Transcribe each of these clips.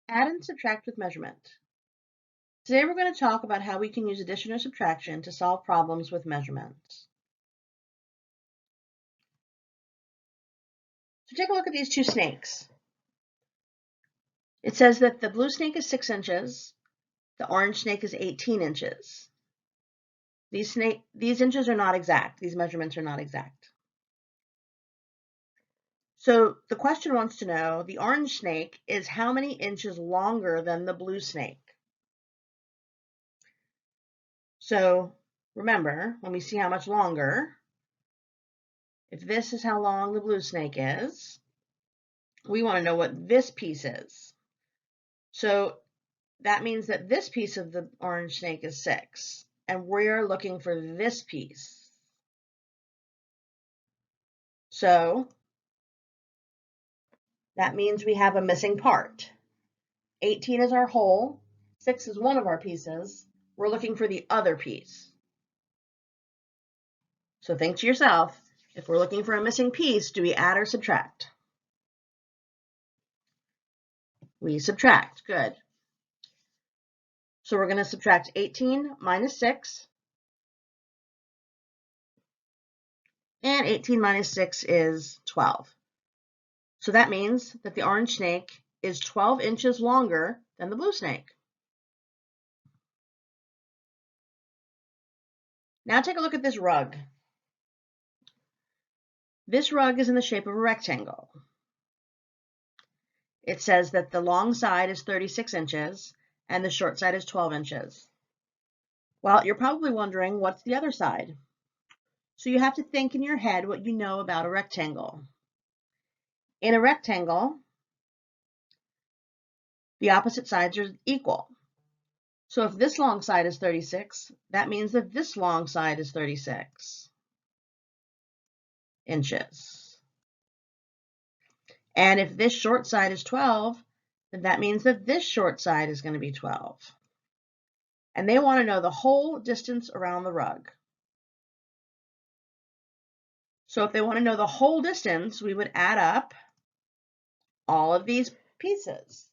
Add and subtract with measurement. Today we're going to talk about how we can use addition or subtraction to solve problems with measurements. So take a look at these two snakes. It says that the blue snake is 6 inches, the orange snake is 18 inches. These inches are not exact. These measurements are not exact. So the question wants to know, the orange snake is how many inches longer than the blue snake? So remember, when we see how much longer, if this is how long the blue snake is, we want to know what this piece is. So that means that this piece of the orange snake is 6, and we're looking for this piece. So that means we have a missing part. 18 is our whole, 6 is one of our pieces. We're looking for the other piece. So think to yourself, if we're looking for a missing piece, do we add or subtract? We subtract, good. So we're going to subtract 18 minus 6, and 18 minus 6 is 12. So that means that the orange snake is 12 inches longer than the blue snake. Now take a look at this rug. This rug is in the shape of a rectangle. It says that the long side is 36 inches and the short side is 12 inches. Well, you're probably wondering, what's the other side? So you have to think in your head what you know about a rectangle. In a rectangle, the opposite sides are equal. So if this long side is 36, that means that this long side is 36 inches. And if this short side is 12, then that means that this short side is going to be 12. And they want to know the whole distance around the rug. So if they want to know the whole distance, we would add up all of these pieces.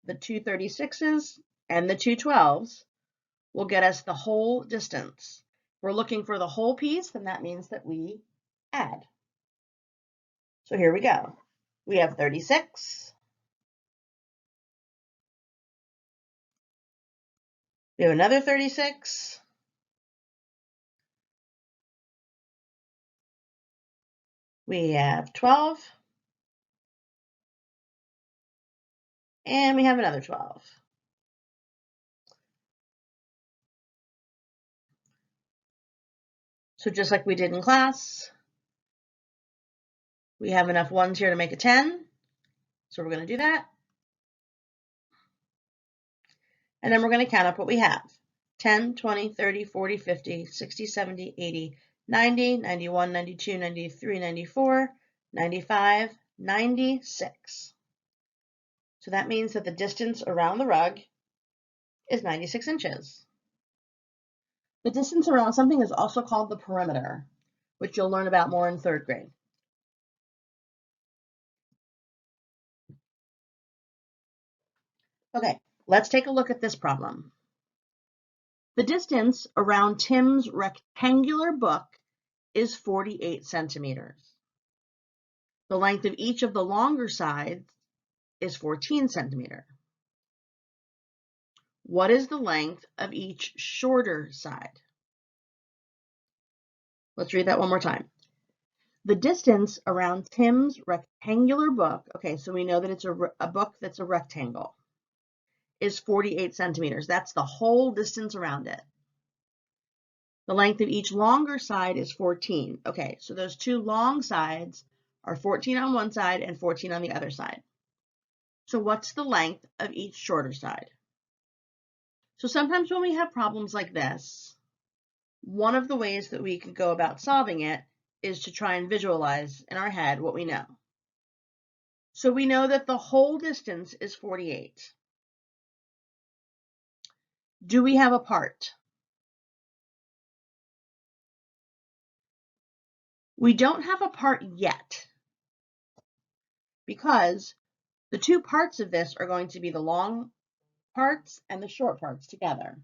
The two 36s and the two 12s will get us the whole distance. If we're looking for the whole piece, then that means that we add. So here we go. We have 36. We have another 36. We have 12. And we have another 12. So just like we did in class, we have enough ones here to make a 10. So we're going to do that. And then we're going to count up what we have. 10, 20, 30, 40, 50, 60, 70, 80, 90, 91, 92, 93, 94, 95, 96. So that means that the distance around the rug is 96 inches. The distance around something is also called the perimeter, which you'll learn about more in 3rd grade. Okay, let's take a look at this problem. The distance around Tim's rectangular book is 48 centimeters. The length of each of the longer sides is 14 centimeters. What is the length of each shorter side? Let's read that one more time. The distance around Tim's rectangular book, okay, so we know that it's a book that's a rectangle, is 48 centimeters. That's the whole distance around it. The length of each longer side is 14. Okay, so those two long sides are 14 on one side and 14 on the other side. So what's the length of each shorter side? So sometimes when we have problems like this, one of the ways that we could go about solving it is to try and visualize in our head what we know. So we know that the whole distance is 48. Do we have a part? We don't have a part yet because The two parts of this are going to be the long parts and the short parts together.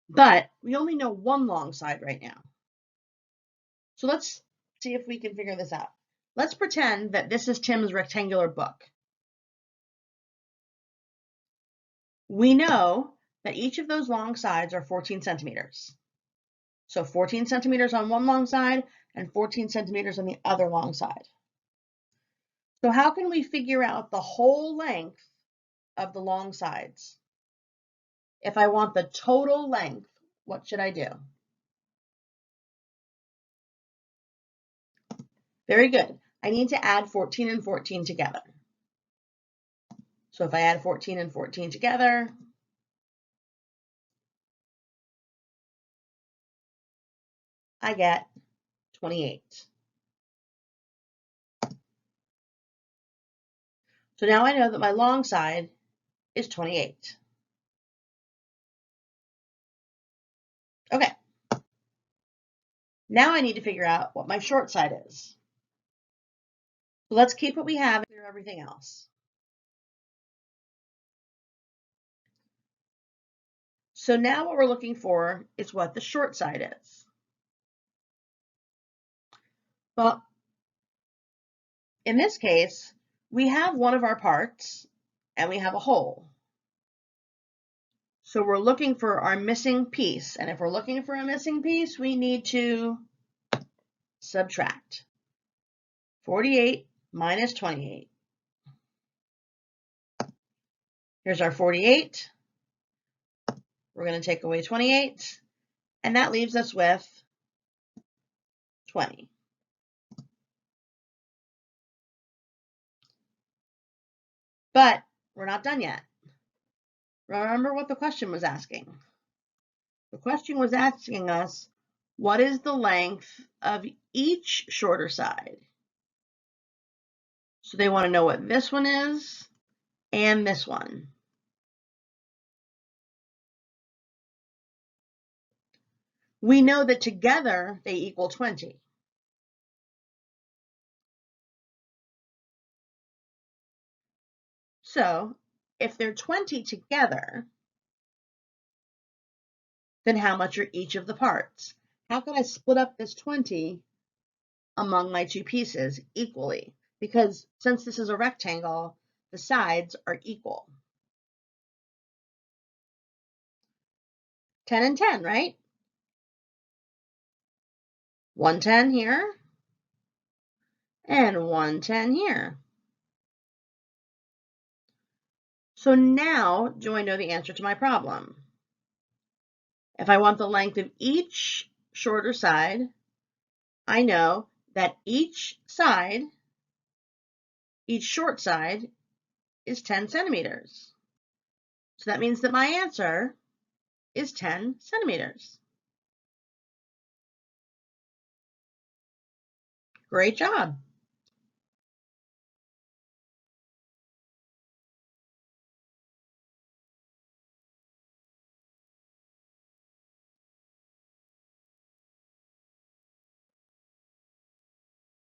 But we only know one long side right now. So let's see if we can figure this out. Let's pretend that this is Tim's rectangular book. We know that each of those long sides are 14 centimeters. So 14 centimeters on one long side and 14 centimeters on the other long side. So how can we figure out the whole length of the long sides? If I want the total length, what should I do? Very good. I need to add 14 and 14 together. So if I add 14 and 14 together, I get 28. So now I know that my long side is 28. Okay. Now I need to figure out what my short side is. So let's keep what we have and clear everything else. So now what we're looking for is what the short side is. Well, in this case, we have one of our parts and we have a hole. So we're looking for our missing piece. And if we're looking for a missing piece, we need to subtract 48 minus 28. Here's our 48. We're going to take away 28, and that leaves us with 20. But we're not done yet. Remember what the question was asking. The question was asking us, what is the length of each shorter side? So they want to know what this one is and this one. We know that together they equal 20. So if they're 20 together, then how much are each of the parts? How can I split up this 20 among my two pieces equally? Because since this is a rectangle, the sides are equal. 10 and 10, right? 110 here and 110 here. So now, do I know the answer to my problem? If I want the length of each shorter side, I know that each short side is 10 centimeters. So that means that my answer is 10 centimeters. Great job.